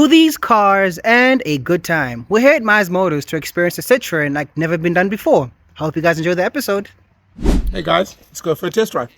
smoothies, cars, and a good time. We're here at Meyers Motors to experience a Citroën like never been done before. Hope you guys enjoy the episode. Hey guys, let's go for a test drive.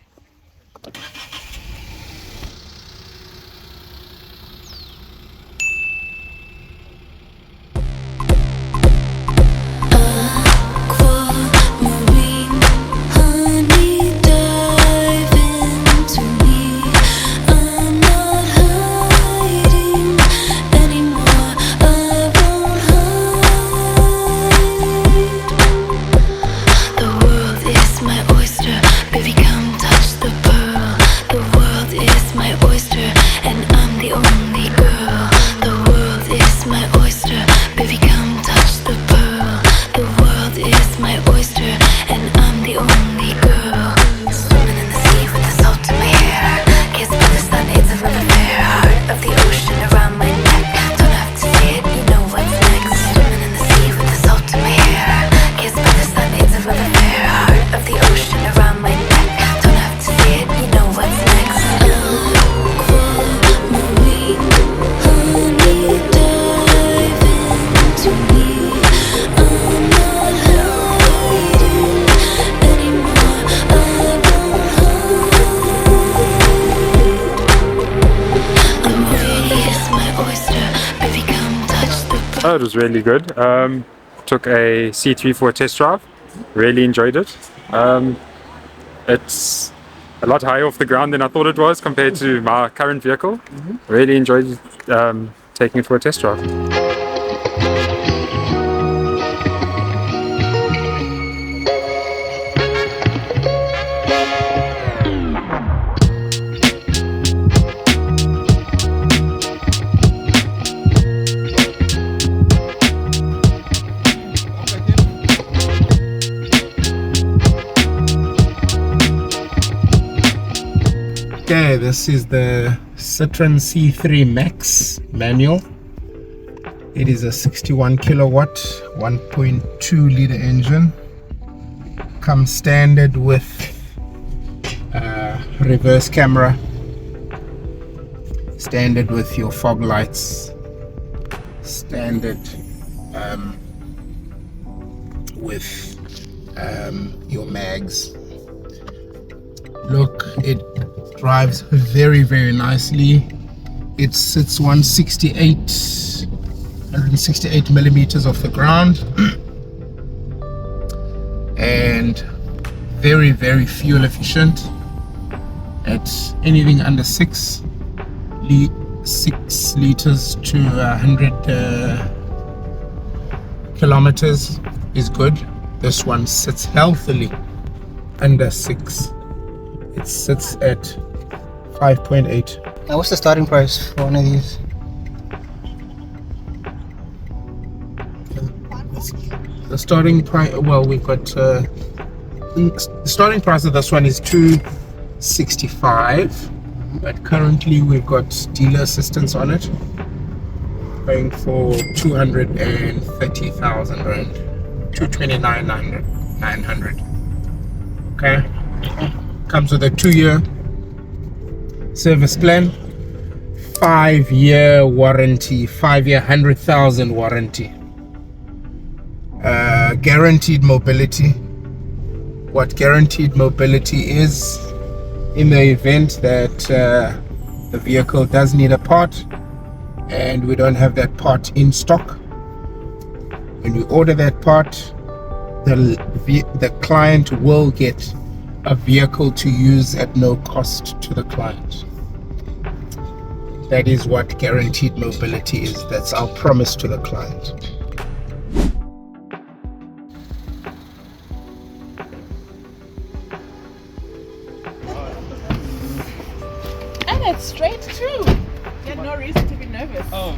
Oh, it was really good. Took a C3 for a test drive. Really enjoyed it. It's a lot higher off the ground than I thought it was compared to my current vehicle. Really enjoyed taking it for a test drive. Okay, this is the Citroën C3 Max manual. It is a 61 kilowatt, 1.2 liter engine. Comes standard with reverse camera, standard with your fog lights, standard with your mags. Look, it drives very nicely. It sits 168 millimeters off the ground and very fuel efficient at anything under 6 liters to 100 kilometers is good. This one sits healthily under 6. It sits at 5.8. Now, what's the starting price for one of these? The starting price, well, we've got the starting price of this one is $265, but currently we've got dealer assistance on it, going for 230,000 rand, 229,900. Okay. Comes with a 2-year service plan, 5-year warranty, 5-year 100,000 warranty, guaranteed mobility. What guaranteed mobility is, in the event that the vehicle does need a part and we don't have that part in stock, when you order that part, the client will get a vehicle to use at no cost to the client. That is what guaranteed mobility is. That's our promise to the client. And it's straight too. You had no reason to be nervous. Oh.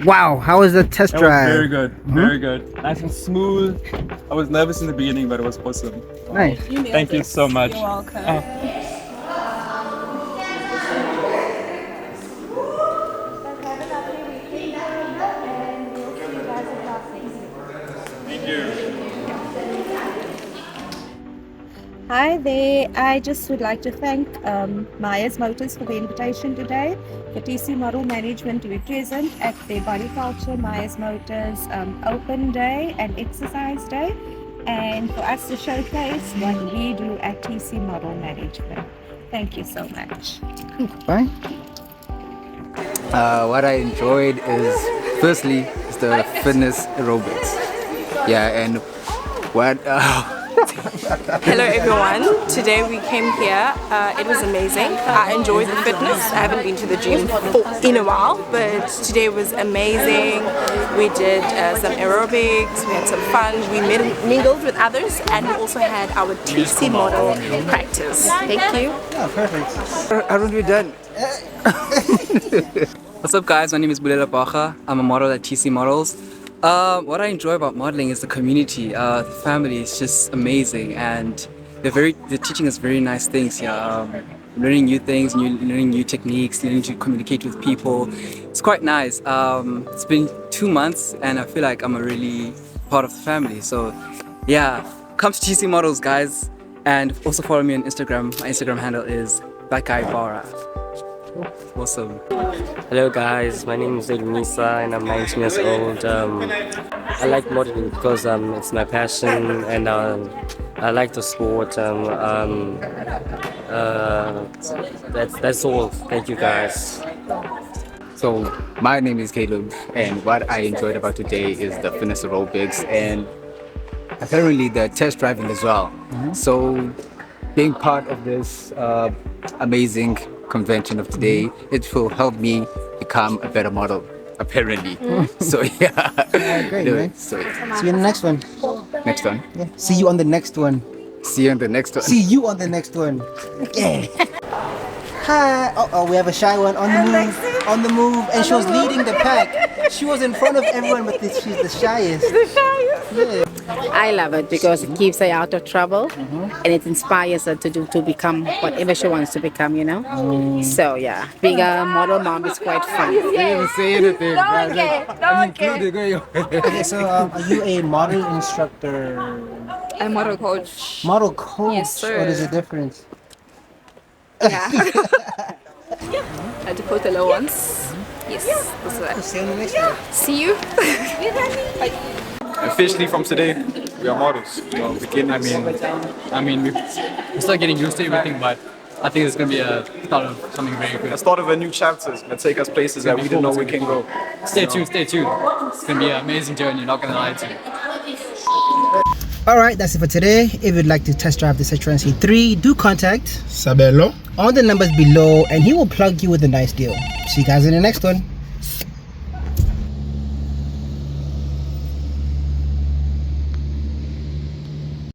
Wow, how was the test That drive? was very good, very good. Nice and smooth. I was nervous in the beginning, but it was awesome. Nice. Thank you so much. You're welcome. Hi there. I just would like to thank Meyers Motors for the invitation today, for TC Model Management to be present at the Body Culture Meyers Motors Open Day and Exercise Day, and for us to showcase what we do at TC Model Management. Thank you so much. Bye. What I enjoyed is firstly is the fitness aerobics. Yeah, and what Hello everyone, today we came here, it was amazing. I enjoyed the fitness. I haven't been to the gym in a while, but today was amazing. We did some aerobics, we had some fun, we mingled with others, and we also had our TC model practice. Thank you. Oh, perfect. haven't we done? What's up guys, my name is Bulela Bacha. I'm a model at TC Models. What I enjoy about modeling is the community, the family is just amazing, and they're teaching us very nice things here. Learning new things, learning new techniques, learning to communicate with people. It's quite nice. It's been 2 months and I feel like I'm a really part of the family. So yeah, come to TC Models guys, and also follow me on Instagram. My Instagram handle is BlackGuyBara. Awesome. Hello guys, my name is Nisa and I'm 19 years old. I like modeling because it's my passion, and I like the sport. That's all. Thank you guys. So my name is Caleb, and what I enjoyed about today is the fitness aerobics and apparently the test driving as well. So being part of this amazing convention of today, it will help me become a better model, apparently. So yeah. Great, man. So See you in the next one. next one. Yeah. See you on the next one. See you on the next one. See you on the next one. Yeah. Hi. Oh, we have a shy one on the move. On the move, and she was leading the pack. She was in front of everyone, but she's the shyest. Yeah. I love it because it keeps her out of trouble, and it inspires her to become whatever she wants to become, you know. So yeah, being a model mom is quite fun. You didn't even say anything. Okay, so are you a model instructor? I'm a model coach. Model coach? Yes, sir. What is the difference? Yeah. I had to put the low ones. Yes, that's right. See you on the next one. See you. Officially from today, we are models. We are beginners. I mean, we're still getting used to everything, but I think it's going to be a start of something very good. The start of a new chapter. It's going to take us places that we didn't know we can go. Stay tuned, stay tuned. It's going to be an amazing journey, not going to lie to you. Alright, that's it for today. If you'd like to test drive the Citroën C3, do contact Sabelo. on the numbers below and he will plug you with a nice deal. See you guys in the next one.